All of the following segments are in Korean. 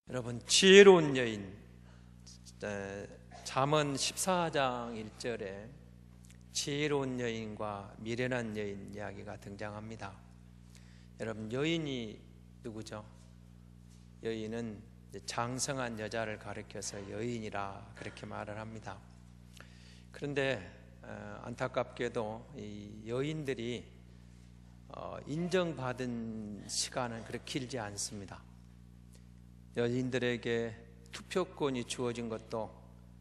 여러분, 지혜로운 여인, 잠언 14장 1절에 지혜로운 여인과 미련한 여인 이야기가 등장합니다. 여러분, 여인이 누구죠? 여인은 장성한 여자를 가리켜서 여인이라 그렇게 말을 합니다. 그런데 안타깝게도 이 여인들이 인정받은 시간은 그렇게 길지 않습니다. 여인들에게 투표권이 주어진 것도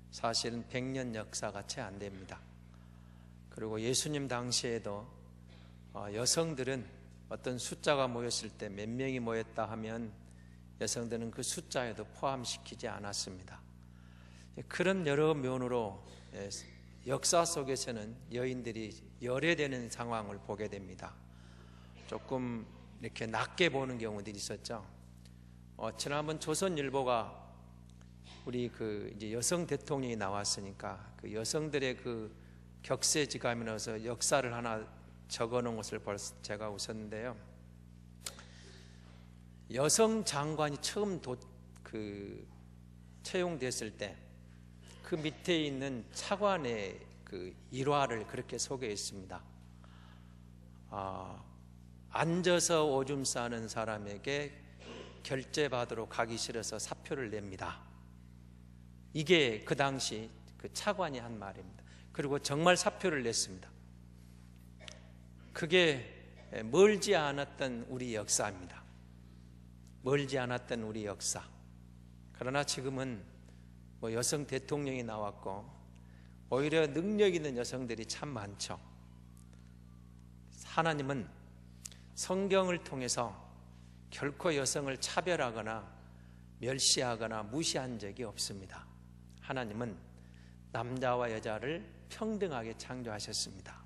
사실은 100년 역사가 채 안 됩니다. 그리고 예수님 당시에도 여성들은 어떤 숫자가 모였을 때 몇 명이 모였다 하면 여성들은 그 숫자에도 포함시키지 않았습니다. 그런 여러 면으로 역사 속에서는 여인들이 열애되는 상황을 보게 됩니다. 조금 이렇게 낮게 보는 경우들이 있었죠. 지난번 조선일보가 우리 이제 여성 대통령이 나왔으니까 그 여성들의 그 격세지감이라서 역사를 하나 적어놓은 것을 제가 웃었는데요. 여성 장관이 처음 채용됐을 때 그 밑에 있는 차관의 그 일화를 그렇게 소개했습니다. 앉아서 오줌 싸는 사람에게 결제받으러 가기 싫어서 사표를 냅니다. 이게 그 당시 그 차관이 한 말입니다. 그리고 정말 사표를 냈습니다. 그게 멀지 않았던 우리 역사입니다. 멀지 않았던 우리 역사. 그러나 지금은 여성 대통령이 나왔고 오히려 능력 있는 여성들이 참 많죠. 하나님은 성경을 통해서 결코 여성을 차별하거나 멸시하거나 무시한 적이 없습니다. 하나님은 남자와 여자를 평등하게 창조하셨습니다.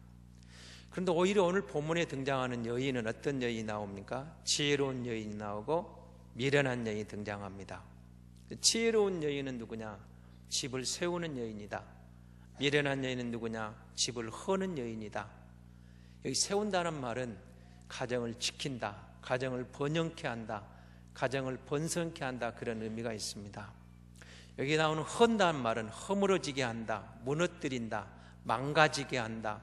그런데 오히려 오늘 본문에 등장하는 여인은 어떤 여인이 나옵니까? 지혜로운 여인이 나오고 미련한 여인이 등장합니다. 지혜로운 여인은 누구냐? 집을 세우는 여인이다. 미련한 여인은 누구냐? 집을 허는 여인이다. 여기 세운다는 말은 가정을 지킨다, 가정을 번영케 한다, 가정을 번성케 한다, 그런 의미가 있습니다. 여기 나오는 헌다는 말은 허물어지게 한다, 무너뜨린다, 망가지게 한다,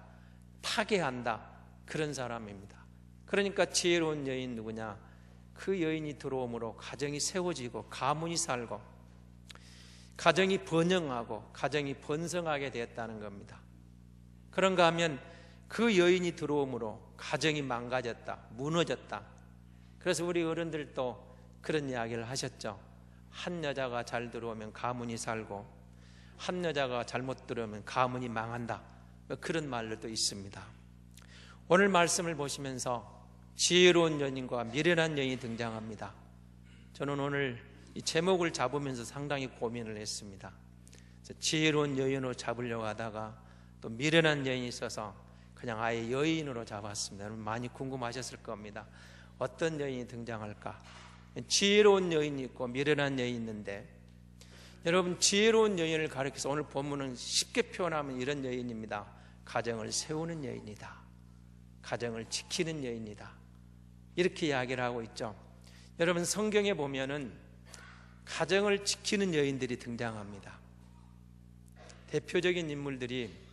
파괴한다, 그런 사람입니다. 그러니까 지혜로운 여인 누구냐? 그 여인이 들어옴으로 가정이 세워지고 가문이 살고 가정이 번영하고 가정이 번성하게 되었다는 겁니다. 그런가 하면 그 여인이 들어옴으로 가정이 망가졌다, 무너졌다. 그래서 우리 어른들도 그런 이야기를 하셨죠. 한 여자가 잘 들어오면 가문이 살고 한 여자가 잘못 들어오면 가문이 망한다, 그런 말도 있습니다. 오늘 말씀을 보시면서 지혜로운 여인과 미련한 여인이 등장합니다. 저는 오늘 이 제목을 잡으면서 상당히 고민을 했습니다. 지혜로운 여인으로 잡으려고 하다가 또 미련한 여인이 있어서 그냥 아예 여인으로 잡았습니다. 여러분 많이 궁금하셨을 겁니다. 어떤 여인이 등장할까? 지혜로운 여인이 있고 미련한 여인이 있는데, 여러분 지혜로운 여인을 가리켜서 오늘 본문은 쉽게 표현하면 이런 여인입니다. 가정을 세우는 여인이다, 가정을 지키는 여인이다, 이렇게 이야기를 하고 있죠. 여러분 성경에 보면은 가정을 지키는 여인들이 등장합니다. 대표적인 인물들이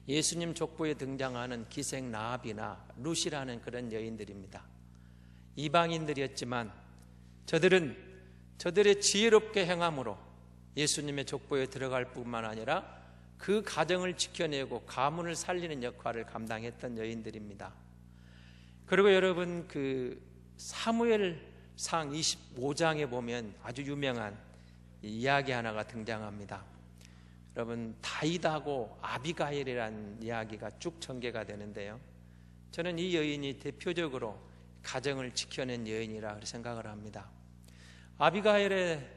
예수님 족보에 등장하는 기생 라합이나 룻이라는 그런 여인들입니다. 이방인들이었지만 저들의 지혜롭게 행함으로 예수님의 족보에 들어갈 뿐만 아니라 그 가정을 지켜내고 가문을 살리는 역할을 감당했던 여인들입니다. 그리고 여러분 사무엘상 25장에 보면 아주 유명한 이야기 하나가 등장합니다. 여러분 다윗하고 아비가일이라는 이야기가 쭉 전개가 되는데요, 저는 이 여인이 대표적으로 가정을 지켜낸 여인이라 생각을 합니다. 아비가일의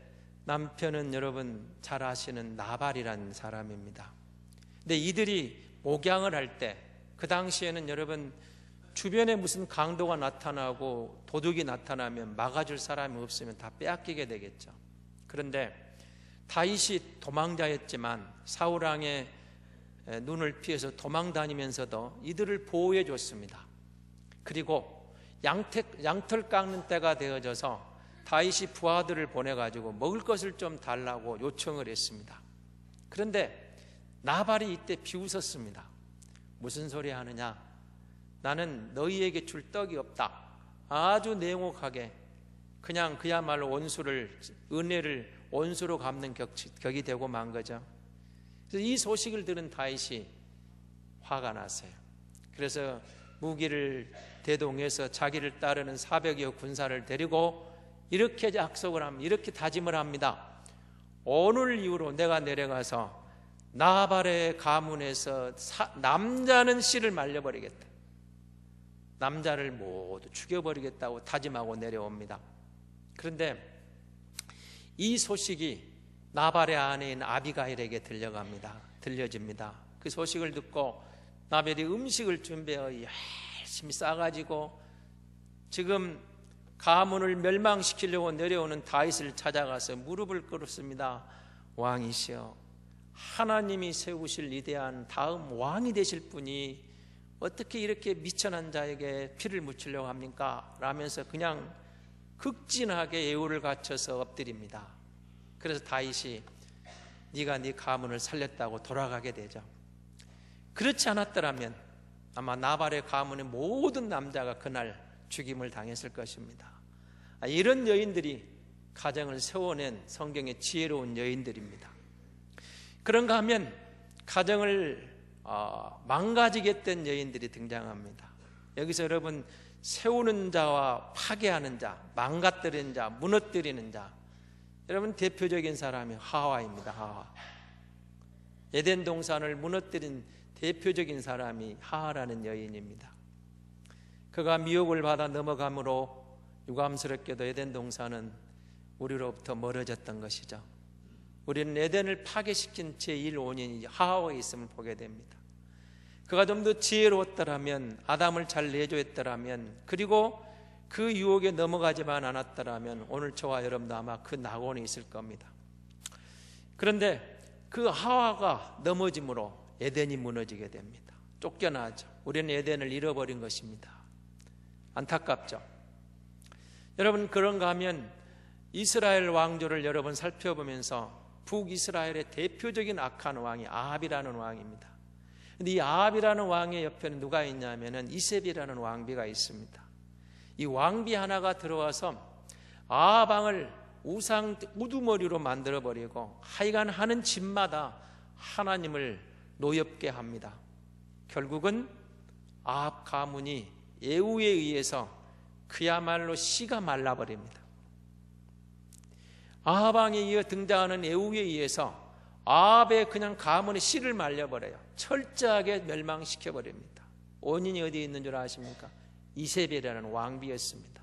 남편은 여러분 잘 아시는 나발이라는 사람입니다. 근데 이들이 목양을 할 때 그 당시에는 여러분 주변에 무슨 강도가 나타나고 도둑이 나타나면 막아줄 사람이 없으면 다 빼앗기게 되겠죠. 그런데 다윗이 도망자였지만 사울왕의 눈을 피해서 도망다니면서도 이들을 보호해 줬습니다. 그리고 양털 깎는 때가 되어져서 다윗이 부하들을 보내가지고 먹을 것을 좀 달라고 요청을 했습니다. 그런데 나발이 이때 비웃었습니다. 무슨 소리 하느냐? 나는 너희에게 줄 떡이 없다. 아주 냉혹하게 그냥 그야말로 은혜를 원수로 갚는 격이 되고 만 거죠. 그래서 이 소식을 들은 다윗이 화가 났어요. 그래서 무기를 대동해서 자기를 따르는 400여 군사를 데리고 이렇게 약속을 합니다. 이렇게 다짐을 합니다. 오늘 이후로 내가 내려가서 나발의 가문에서 남자는 씨를 말려버리겠다. 남자를 모두 죽여버리겠다고 다짐하고 내려옵니다. 그런데 이 소식이 나발의 아내인 아비가일에게 들려집니다. 그 소식을 듣고 나발이 음식을 준비하여 열심히 싸가지고 지금 가문을 멸망시키려고 내려오는 다윗을 찾아가서 무릎을 꿇었습니다. 왕이시여, 하나님이 세우실 위대한 다음 왕이 되실 분이 어떻게 이렇게 미천한 자에게 피를 묻히려고 합니까? 라면서 그냥 극진하게 예우를 갖춰서 엎드립니다. 그래서 다윗이 네가 네 가문을 살렸다고 돌아가게 되죠. 그렇지 않았더라면 아마 나발의 가문의 모든 남자가 그날 죽임을 당했을 것입니다. 이런 여인들이 가정을 세워낸 성경의 지혜로운 여인들입니다. 그런가 하면 가정을 망가지게 했던 여인들이 등장합니다. 여기서 여러분, 세우는 자와 파괴하는 자, 망가뜨리는 자, 무너뜨리는 자, 여러분 대표적인 사람이 하와입니다. 하와. 에덴 동산을 무너뜨린 대표적인 사람이 하와라는 여인입니다. 그가 미혹을 받아 넘어감으로 유감스럽게도 에덴 동산은 우리로부터 멀어졌던 것이죠. 우리는 에덴을 파괴시킨 제1 원인이 하와에 있음을 보게 됩니다. 그가 좀 더 지혜로웠더라면, 아담을 잘 내조했더라면, 그리고 그 유혹에 넘어가지만 않았더라면 오늘 저와 여러분도 아마 그 낙원에 있을 겁니다. 그런데 그 하와가 넘어짐으로 에덴이 무너지게 됩니다. 쫓겨나죠. 우리는 에덴을 잃어버린 것입니다. 안타깝죠. 여러분, 그런가 하면 이스라엘 왕조를 여러분 살펴보면서 북이스라엘의 대표적인 악한 왕이 아합이라는 왕입니다. 근데 이 아합이라는 왕의 옆에는 누가 있냐면은 이세벨이라는 왕비가 있습니다. 이 왕비 하나가 들어와서 아합 왕을 우두머리로 만들어버리고 하여간 하는 짓마다 하나님을 노엽게 합니다. 결국은 아합 가문이 예후에 의해서 그야말로 씨가 말라버립니다. 아합 왕에 이어 등장하는 예후에 의해서 아합의 그냥 가문의 씨를 말려버려요. 철저하게 멸망시켜버립니다. 원인이 어디에 있는 줄 아십니까? 이세벨이라는 왕비였습니다.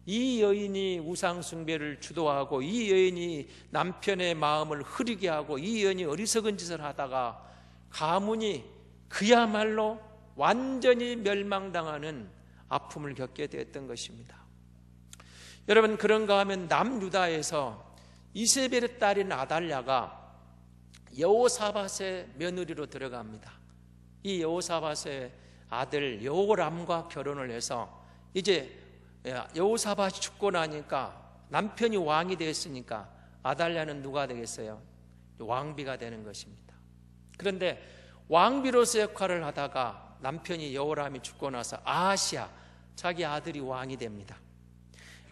이 여인이 우상 숭배를 주도하고, 이 여인이 남편의 마음을 흐리게 하고, 이 여인이 어리석은 짓을 하다가 가문이 그야말로 완전히 멸망당하는 아픔을 겪게 되었던 것입니다. 여러분, 그런가 하면 남유다에서 이세벨의 딸인 아달랴가 여호사밧의 며느리로 들어갑니다. 이 여호사밧의 아들 여호람과 결혼을 해서 이제 여호사밧이 죽고 나니까 남편이 왕이 되었으니까 아달랴는 누가 되겠어요? 왕비가 되는 것입니다. 그런데 왕비로서 역할을 하다가 남편이 여호람이 죽고 나서 아하시야, 자기 아들이 왕이 됩니다.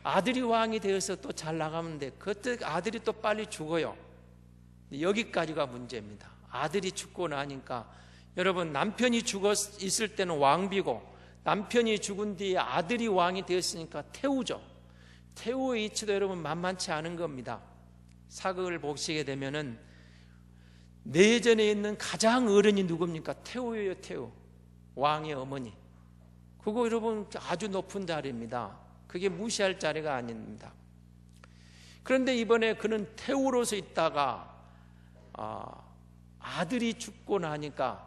아들이 왕이 되어서 또 잘 나가는데 그때 아들이 또 빨리 죽어요. 여기까지가 문제입니다. 아들이 죽고 나니까 여러분, 남편이 죽어 있을 때는 왕비고 남편이 죽은 뒤에 아들이 왕이 되었으니까 태우죠. 태우의 이치도 여러분 만만치 않은 겁니다. 사극을 보시게 되면은 내전에 있는 가장 어른이 누굽니까? 태우예요. 태우, 왕의 어머니. 그거 여러분 아주 높은 자리입니다. 그게 무시할 자리가 아닙니다. 그런데 이번에 그는 태우로서 있다가 아들이 죽고 나니까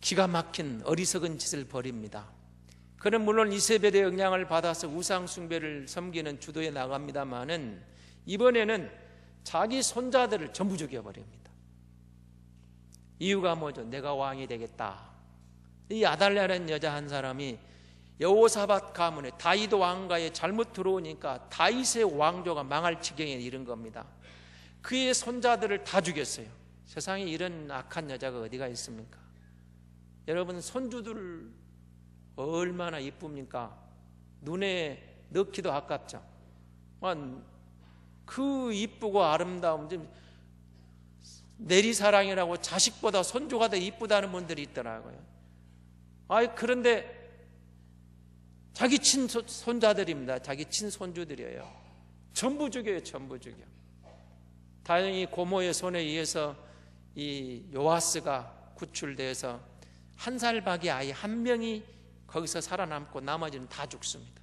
기가 막힌 어리석은 짓을 벌입니다. 그는 물론 이세벨의 영향을 받아서 우상 숭배를 섬기는 주도에 나갑니다마는 이번에는 자기 손자들을 전부 죽여버립니다. 이유가 뭐죠? 내가 왕이 되겠다. 이 아달랴라는 여자 한 사람이 여호사밧 가문에 다윗 왕가에 잘못 들어오니까 다윗의 왕조가 망할 지경에 이른 겁니다. 그의 손자들을 다 죽였어요. 세상에 이런 악한 여자가 어디가 있습니까? 여러분, 손주들 얼마나 이쁩니까? 눈에 넣기도 아깝죠. 그 이쁘고 아름다움, 내리사랑이라고 자식보다 손주가 더 이쁘다는 분들이 있더라고요. 그런데 자기 친손자들입니다. 자기 친손주들이에요. 전부 죽여요. 전부 죽여. 다행히 고모의 손에 의해서 이 요아스가 구출돼서 1살 박이 아이 1명이 거기서 살아남고 나머지는 다 죽습니다.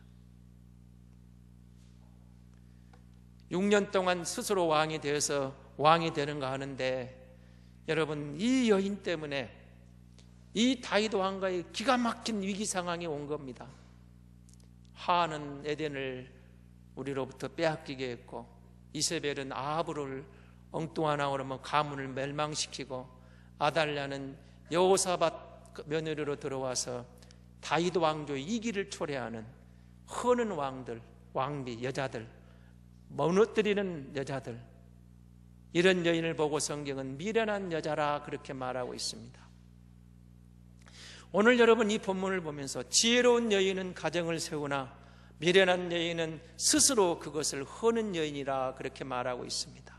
6년 동안 스스로 왕이 되어서 왕이 되는가 하는데, 여러분, 이 여인 때문에 이 다윗 왕가의 기가 막힌 위기 상황이 온 겁니다. 하한은 에덴을 우리로부터 빼앗기게 했고, 이세벨은 아합을 엉뚱한 아우로 가문을 멸망시키고, 아달랴는 여호사밧 며느리로 들어와서 다윗 왕조의 이기를 초래하는 허는 왕들, 왕비, 여자들, 무너뜨리는 여자들, 이런 여인을 보고 성경은 미련한 여자라 그렇게 말하고 있습니다. 오늘 여러분 이 본문을 보면서 지혜로운 여인은 가정을 세우나 미련한 여인은 스스로 그것을 허는 여인이라 그렇게 말하고 있습니다.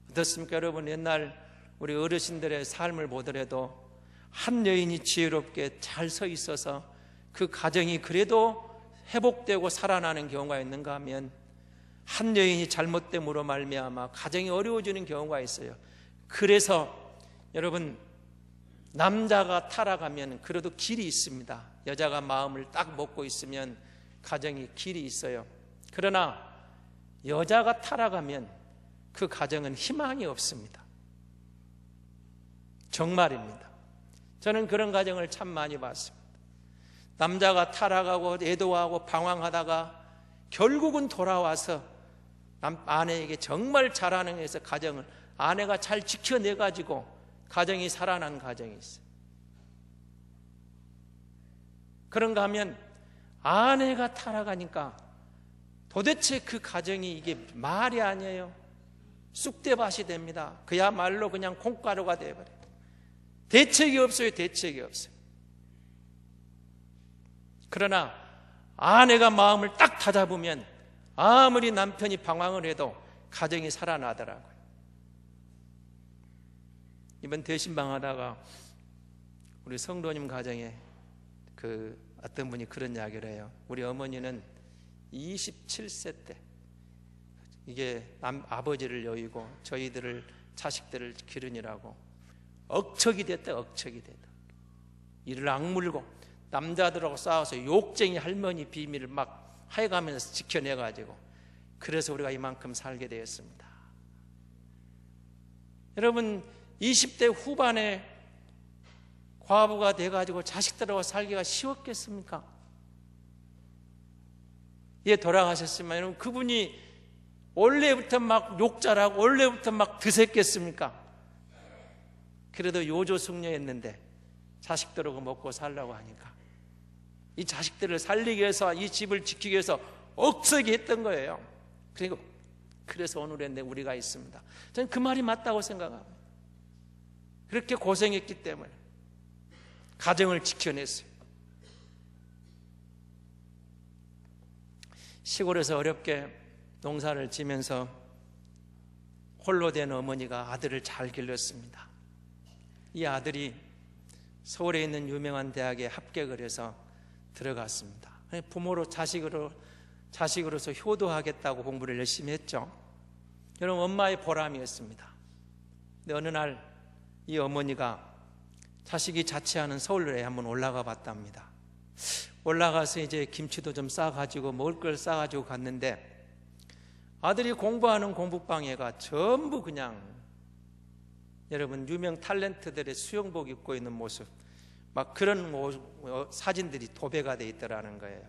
어떻습니까 여러분? 옛날 우리 어르신들의 삶을 보더라도 한 여인이 지혜롭게 잘 서 있어서 그 가정이 그래도 회복되고 살아나는 경우가 있는가 하면, 한 여인이 잘못됨으로 말미암아 가정이 어려워지는 경우가 있어요. 그래서 여러분, 남자가 타락하면 그래도 길이 있습니다. 여자가 마음을 딱 먹고 있으면 가정이 길이 있어요. 그러나 여자가 타락하면 그 가정은 희망이 없습니다. 정말입니다. 저는 그런 가정을 참 많이 봤습니다. 남자가 타락하고 애도하고 방황하다가 결국은 돌아와서 아내에게 정말 잘하는 해서 가정을 아내가 잘 지켜내가지고 가정이 살아난 가정이 있어요. 그런가 하면 아내가 타락하니까 도대체 그 가정이 이게 말이 아니에요. 쑥대밭이 됩니다. 그야말로 그냥 콩가루가 되어버려요. 대책이 없어요. 대책이 없어요. 그러나 아내가 마음을 딱 다잡으면 아무리 남편이 방황을 해도 가정이 살아나더라고요. 이번 대신방 하다가 우리 성도님 가정에 어떤 분이 그런 이야기를 해요. 우리 어머니는 27세 때 이게 아버지를 여의고 저희들을 자식들을 기르느라고 억척이 됐다. 억척이 됐다. 이를 악물고 남자들하고 싸워서 욕쟁이 할머니 비밀을 막 해가면서 지켜내가지고 그래서 우리가 이만큼 살게 되었습니다. 여러분 20대 후반에 과부가 돼가지고 자식들하고 살기가 쉬웠겠습니까? 예, 돌아가셨지만 여러분 그분이 원래부터 막 욕잘하고 원래부터 막 드셌겠습니까? 그래도 요조숙녀였는데 자식들하고 먹고 살라고 하니까 이 자식들을 살리기 위해서 이 집을 지키기 위해서 억세게 했던 거예요. 그리고 그래서 오늘의 우리가 있습니다. 저는 그 말이 맞다고 생각합니다. 그렇게 고생했기 때문에 가정을 지켜냈어요. 시골에서 어렵게 농사를 지면서 홀로 된 어머니가 아들을 잘 길렀습니다. 이 아들이 서울에 있는 유명한 대학에 합격을 해서 들어갔습니다. 부모로 자식으로서 효도하겠다고 공부를 열심히 했죠. 여러분 엄마의 보람이었습니다. 근데 어느 날 이 어머니가 자식이 자취하는 서울에 한번 올라가 봤답니다. 올라가서 이제 김치도 좀 싸가지고 먹을 걸 싸가지고 갔는데 아들이 공부하는 공부방에가 전부 그냥 여러분 유명 탤런트들의 수영복 입고 있는 모습 막 그런 사진들이 도배가 돼 있더라는 거예요.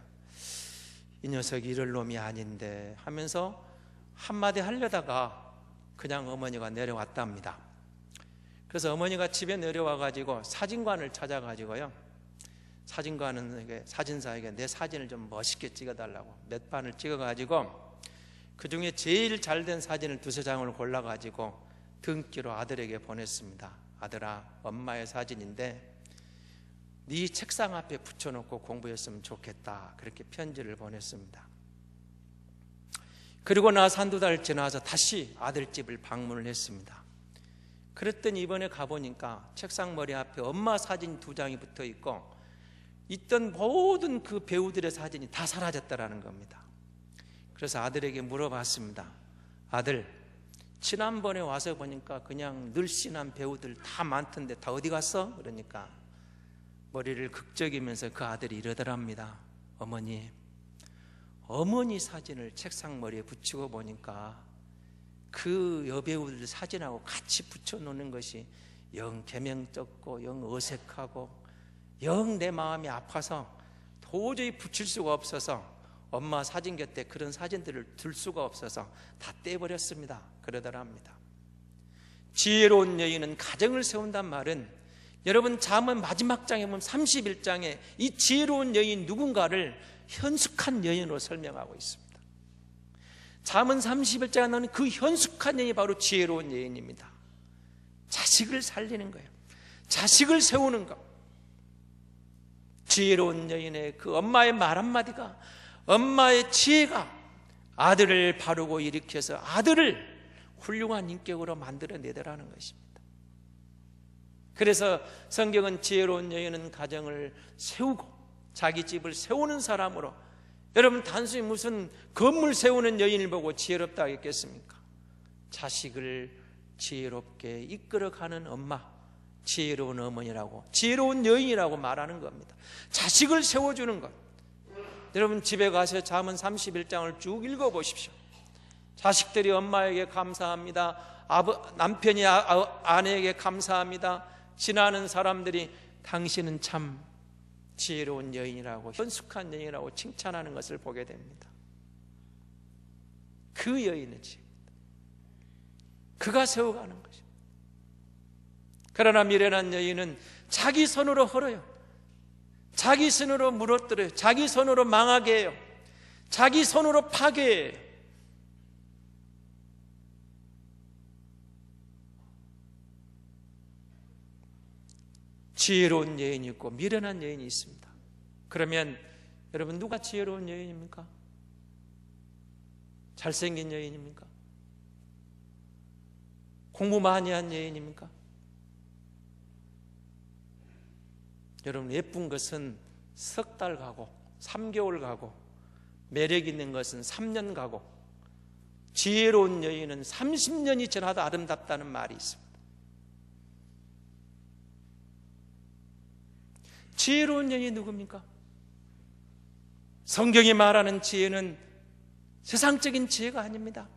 이 녀석이 이럴 놈이 아닌데 하면서 한마디 하려다가 그냥 어머니가 내려왔답니다. 그래서 어머니가 집에 내려와가지고 사진관을 찾아가지고요 사진관에게, 사진사에게 내 사진을 좀 멋있게 찍어달라고 몇 판을 찍어가지고 그 중에 제일 잘된 사진을 두세 장을 골라가지고 등기로 아들에게 보냈습니다. 아들아, 엄마의 사진인데 네 책상 앞에 붙여놓고 공부했으면 좋겠다. 그렇게 편지를 보냈습니다. 그리고 나서 한두 달 지나서 다시 아들 집을 방문을 했습니다. 그랬더니 이번에 가보니까 책상 머리 앞에 엄마 사진 2장이 붙어 있고 있던 모든 그 배우들의 사진이 다 사라졌다라는 겁니다. 그래서 아들에게 물어봤습니다. 아들, 지난번에 와서 보니까 그냥 늘씬한 배우들 다 많던데 다 어디 갔어? 그러니까 머리를 극적이면서 그 아들이 이러더랍니다. 어머니 사진을 책상 머리에 붙이고 보니까 그 여배우들 사진하고 같이 붙여놓는 것이 영 개명쩍고 영 어색하고 영 내 마음이 아파서 도저히 붙일 수가 없어서 엄마 사진 곁에 그런 사진들을 둘 수가 없어서 다 떼버렸습니다. 그러더랍니다. 지혜로운 여인은 가정을 세운단 말은, 여러분 잠언 마지막 장에 보면 31장에 이 지혜로운 여인 누군가를 현숙한 여인으로 설명하고 있습니다. 잠언 31장에 나오는 그 현숙한 여인이 바로 지혜로운 여인입니다. 자식을 살리는 거예요. 자식을 세우는 것. 지혜로운 여인의 그 엄마의 말 한마디가, 엄마의 지혜가 아들을 바르고 일으켜서 아들을 훌륭한 인격으로 만들어내더라는 것입니다. 그래서 성경은 지혜로운 여인은 가정을 세우고 자기 집을 세우는 사람으로, 여러분 단순히 무슨 건물 세우는 여인을 보고 지혜롭다 하겠습니까? 자식을 지혜롭게 이끌어가는 엄마, 지혜로운 어머니라고, 지혜로운 여인이라고 말하는 겁니다. 자식을 세워주는 것. 여러분 집에 가서 잠언 31장을 쭉 읽어보십시오. 자식들이 엄마에게 감사합니다. 남편이 아내에게 감사합니다. 지나는 사람들이 당신은 참 지혜로운 여인이라고, 현숙한 여인이라고 칭찬하는 것을 보게 됩니다. 그 여인의 지혜입니다. 그가 세워가는 것입니다. 그러나 미련한 여인은 자기 손으로 헐어요. 자기 손으로 무너뜨려요. 자기 손으로 망하게 해요. 자기 손으로 파괴해요. 지혜로운 여인이 있고 미련한 여인이 있습니다. 그러면 여러분 누가 지혜로운 여인입니까? 잘생긴 여인입니까? 공부 많이 한 여인입니까? 여러분 예쁜 것은 석 달 가고 3개월 가고 매력 있는 것은 3년 가고 지혜로운 여인은 30년이 지나도 아름답다는 말이 있습니다. 지혜로운 여인이 누굽니까? 성경이 말하는 지혜는 세상적인 지혜가 아닙니다.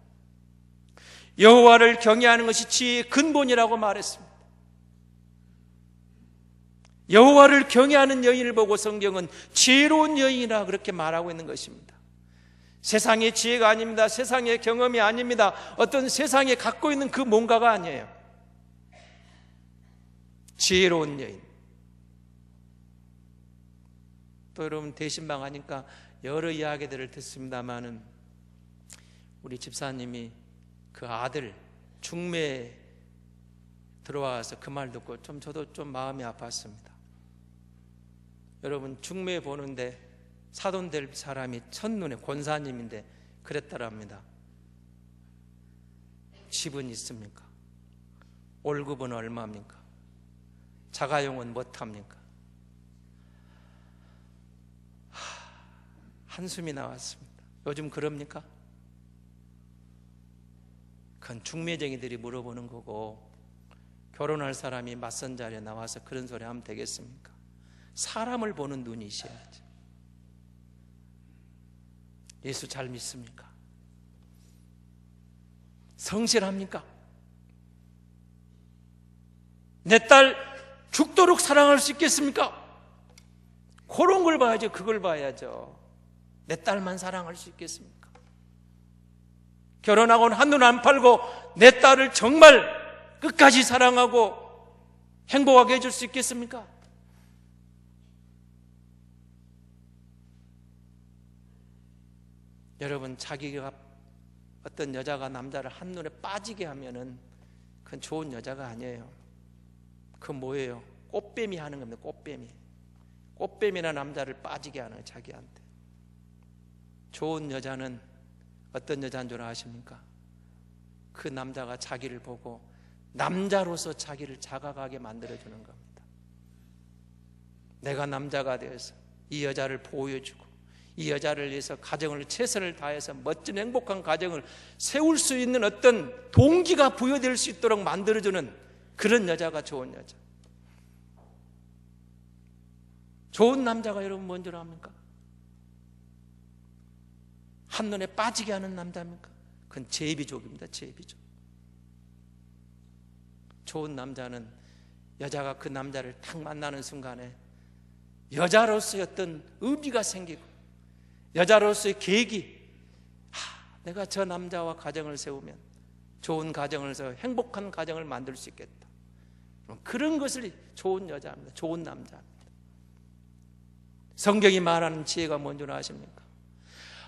여호와를 경외하는 것이 지혜의 근본이라고 말했습니다. 여호와를 경외하는 여인을 보고 성경은 지혜로운 여인이라 그렇게 말하고 있는 것입니다. 세상의 지혜가 아닙니다. 세상의 경험이 아닙니다. 어떤 세상에 갖고 있는 그 뭔가가 아니에요. 지혜로운 여인. 또 여러분 대신방 하니까 여러 이야기들을 듣습니다마는 우리 집사님이 그 아들 중매에 들어와서 그 말 듣고 저도 좀 마음이 아팠습니다. 여러분 중매 보는데 사돈 될 사람이 첫눈에 권사님인데 그랬다랍니다. 집은 있습니까? 월급은 얼마입니까? 자가용은 못합니까? 한숨이 나왔습니다. 요즘 그럽니까? 그건 중매쟁이들이 물어보는 거고, 결혼할 사람이 맞선 자리에 나와서 그런 소리 하면 되겠습니까? 사람을 보는 눈이 있어야죠. 예수 잘 믿습니까? 성실합니까? 내 딸 죽도록 사랑할 수 있겠습니까? 그런 걸 봐야죠. 그걸 봐야죠. 내 딸만 사랑할 수 있겠습니까? 결혼하고는 한눈 안 팔고 내 딸을 정말 끝까지 사랑하고 행복하게 해줄 수 있겠습니까? 여러분, 자기가 어떤 여자가 남자를 한눈에 빠지게 하면은 그건 좋은 여자가 아니에요. 그건 뭐예요? 꽃뱀이 하는 겁니다. 꽃뱀이나 남자를 빠지게 하는 거예요, 자기한테. 좋은 여자는 어떤 여자인 줄 아십니까? 그 남자가 자기를 보고 남자로서 자기를 자각하게 만들어주는 겁니다. 내가 남자가 되어서 이 여자를 보호해주고 이 여자를 위해서 가정을 최선을 다해서 멋진 행복한 가정을 세울 수 있는 어떤 동기가 부여될 수 있도록 만들어주는 그런 여자가 좋은 여자. 좋은 남자가 여러분 뭔 줄 압니까? 한눈에 빠지게 하는 남자입니까? 그건 제비족입니다. 제비족. 좋은 남자는 여자가 그 남자를 딱 만나는 순간에 여자로서의 어떤 의미가 생기고 여자로서의 계획이, 내가 저 남자와 가정을 세우면 좋은 가정을 세워 행복한 가정을 만들 수 있겠다. 그런 것을 좋은 여자입니다. 좋은 남자입니다. 성경이 말하는 지혜가 뭔지 아십니까?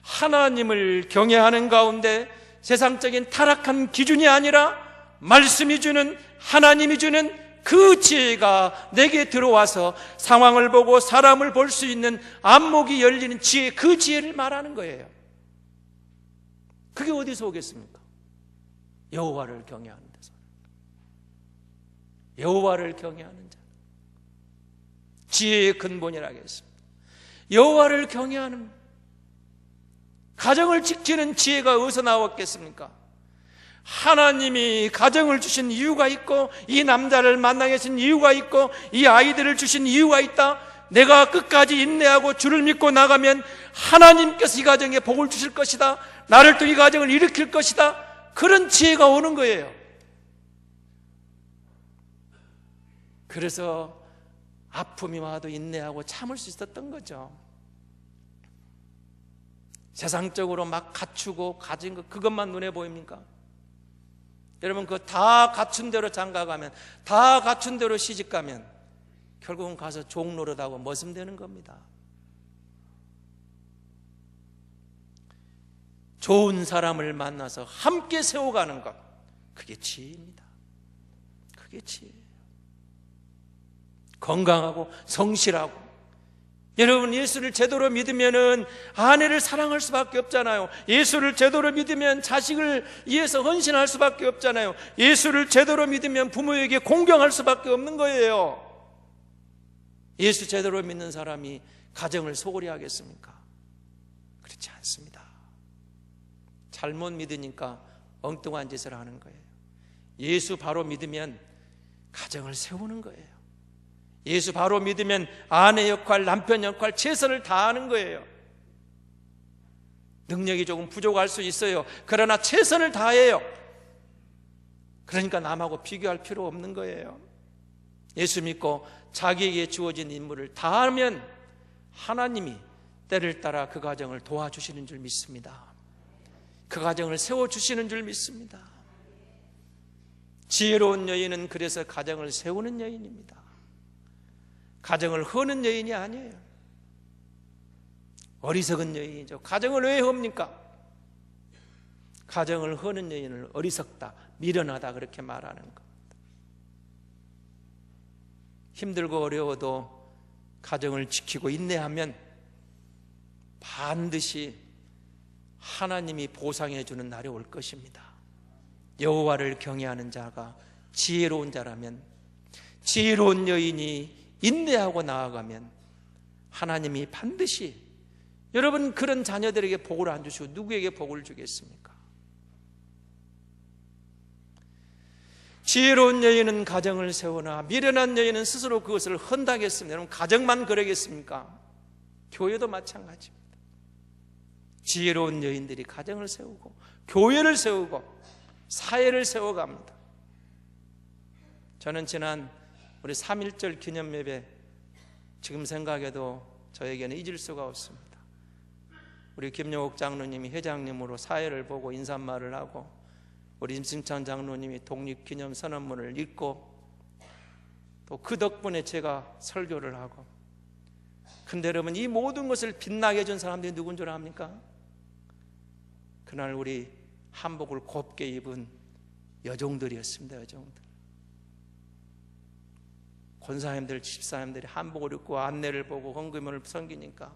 하나님을 경외하는 가운데 세상적인 타락한 기준이 아니라 말씀이 주는, 하나님이 주는 그 지혜가 내게 들어와서 상황을 보고 사람을 볼 수 있는 안목이 열리는 지혜, 그 지혜를 말하는 거예요. 그게 어디서 오겠습니까? 여호와를 경외하는 데서. 여호와를 경외하는 자, 지혜의 근본이라 하겠습니다. 여호와를 경외하는, 가정을 지키는 지혜가 어디서 나왔겠습니까? 하나님이 가정을 주신 이유가 있고 이 남자를 만나게 하신 이유가 있고 이 아이들을 주신 이유가 있다. 내가 끝까지 인내하고 주를 믿고 나가면 하나님께서 이 가정에 복을 주실 것이다. 나를 또 이 가정을 일으킬 것이다. 그런 지혜가 오는 거예요. 그래서 아픔이 와도 인내하고 참을 수 있었던 거죠. 세상적으로 막 갖추고 가진 것, 그것만 눈에 보입니까? 여러분, 그거 다 갖춘 대로 장가가면, 다 갖춘 대로 시집가면 결국은 가서 종노릇하고 머슴되는 겁니다. 좋은 사람을 만나서 함께 세워가는 것, 그게 지혜입니다. 그게 지혜예요. 건강하고 성실하고. 여러분, 예수를 제대로 믿으면은 아내를 사랑할 수밖에 없잖아요. 예수를 제대로 믿으면 자식을 위해서 헌신할 수밖에 없잖아요. 예수를 제대로 믿으면 부모에게 공경할 수밖에 없는 거예요. 예수 제대로 믿는 사람이 가정을 소홀히 하겠습니까? 그렇지 않습니다. 잘못 믿으니까 엉뚱한 짓을 하는 거예요. 예수 바로 믿으면 가정을 세우는 거예요. 예수 바로 믿으면 아내 역할, 남편 역할 최선을 다하는 거예요. 능력이 조금 부족할 수 있어요. 그러나 최선을 다해요. 그러니까 남하고 비교할 필요 없는 거예요. 예수 믿고 자기에게 주어진 임무를 다하면 하나님이 때를 따라 그 가정을 도와주시는 줄 믿습니다. 그 가정을 세워주시는 줄 믿습니다. 지혜로운 여인은 그래서 가정을 세우는 여인입니다. 가정을 허는 여인이 아니에요. 어리석은 여인이죠. 가정을 왜 헙니까? 가정을 허는 여인을 어리석다, 미련하다 그렇게 말하는 겁니다. 힘들고 어려워도 가정을 지키고 인내하면 반드시 하나님이 보상해 주는 날이 올 것입니다. 여호와를 경외하는 자가 지혜로운 자라면, 지혜로운 여인이 인내하고 나아가면 하나님이 반드시, 여러분, 그런 자녀들에게 복을 안 주시고 누구에게 복을 주겠습니까? 지혜로운 여인은 가정을 세우나 미련한 여인은 스스로 그것을 헌다겠습니다. 여러분, 가정만 그러겠습니까? 교회도 마찬가지입니다. 지혜로운 여인들이 가정을 세우고 교회를 세우고 사회를 세워갑니다. 저는 지난 우리 3.1절 기념 예배, 지금 생각해도 저에게는 잊을 수가 없습니다. 우리 김용옥 장로님이 회장님으로 사회를 보고 인사말을 하고 우리 임승찬 장로님이 독립기념 선언문을 읽고 또 그 덕분에 제가 설교를 하고. 근데 여러분, 이 모든 것을 빛나게 해준 사람들이 누군 줄 압니까? 그날 우리 한복을 곱게 입은 여종들이었습니다. 여종들. 권사님들, 집사님들이 한복을 입고 안내를 보고 헌금을 섬기니까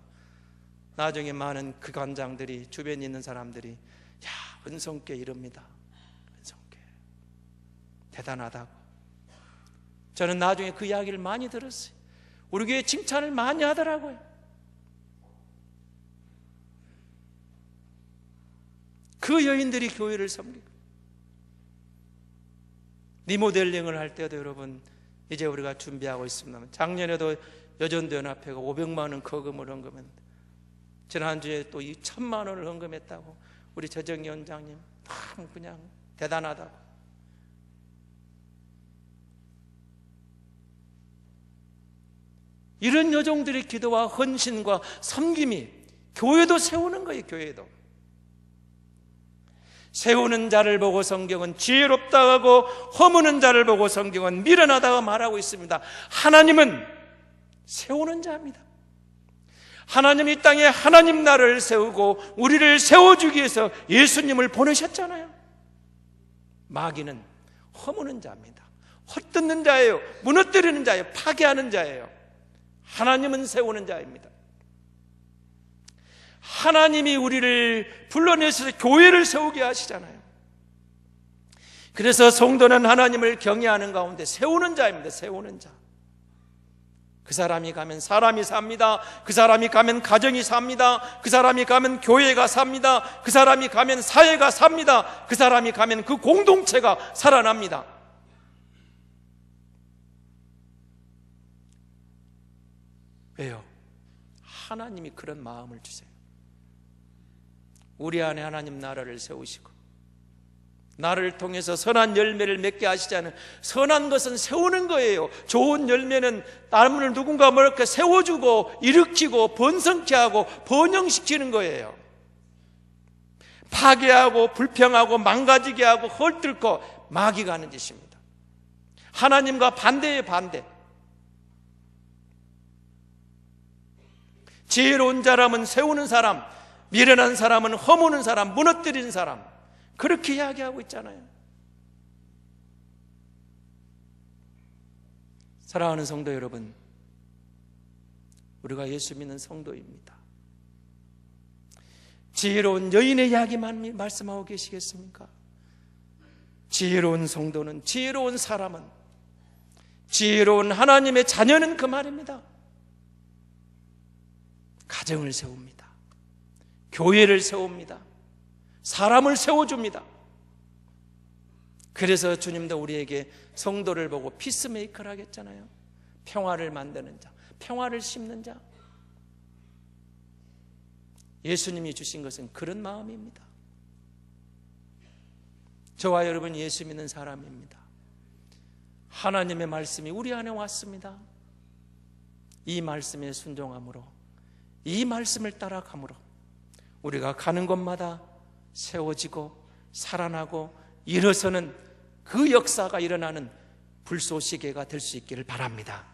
나중에 많은 기관장들이, 주변에 있는 사람들이 야, 은성께 이럽니다. 은성께 대단하다고. 저는 나중에 그 이야기를 많이 들었어요. 우리 교회 칭찬을 많이 하더라고요. 그 여인들이 교회를 섬기고, 리모델링을 할 때도 여러분 이제 우리가 준비하고 있습니다. 작년에도 여전도연합회가 500만 원 거금을 헌금했는데 지난주에 또 2,000만 원을 헌금했다고 우리 재정위 원장님 참 그냥 대단하다고. 이런 여종들의 기도와 헌신과 섬김이 교회도 세우는 거예요. 교회도 세우는 자를 보고 성경은 지혜롭다 하고 허무는 자를 보고 성경은 미련하다고 말하고 있습니다. 하나님은 세우는 자입니다. 하나님이 이 땅에 하나님 나라를 세우고 우리를 세워주기 위해서 예수님을 보내셨잖아요. 마귀는 허무는 자입니다. 헛듣는 자예요. 무너뜨리는 자예요. 파괴하는 자예요. 하나님은 세우는 자입니다. 하나님이 우리를 불러내셔서 교회를 세우게 하시잖아요. 그래서 성도는 하나님을 경외하는 가운데 세우는 자입니다. 세우는 자. 그 사람이 가면 사람이 삽니다. 그 사람이 가면 가정이 삽니다. 그 사람이 가면 교회가 삽니다. 그 사람이 가면 사회가 삽니다. 그 사람이 가면 그 공동체가 살아납니다. 왜요? 하나님이 그런 마음을 주세요. 우리 안에 하나님 나라를 세우시고 나를 통해서 선한 열매를 맺게 하시자는, 선한 것은 세우는 거예요. 좋은 열매는 남을 누군가 이렇게 세워주고 일으키고 번성케 하고 번영시키는 거예요. 파괴하고 불평하고 망가지게 하고 헐뜯고 마귀가 하는 짓입니다. 하나님과 반대의 반대. 지혜로운 사람은 세우는 사람, 미련한 사람은 허무는 사람, 무너뜨리는 사람, 그렇게 이야기하고 있잖아요. 사랑하는 성도 여러분, 우리가 예수 믿는 성도입니다. 지혜로운 여인의 이야기만 말씀하고 계시겠습니까? 지혜로운 성도는, 지혜로운 사람은, 지혜로운 하나님의 자녀는 그 말입니다. 가정을 세웁니다. 교회를 세웁니다. 사람을 세워줍니다. 그래서 주님도 우리에게 성도를 보고 피스메이커를 하겠잖아요. 평화를 만드는 자, 평화를 심는 자. 예수님이 주신 것은 그런 마음입니다. 저와 여러분 예수 믿는 사람입니다. 하나님의 말씀이 우리 안에 왔습니다. 이 말씀에 순종함으로, 이 말씀을 따라감으로 우리가 가는 곳마다 세워지고 살아나고 일어서는 그 역사가 일어나는 불쏘시개가 될 수 있기를 바랍니다.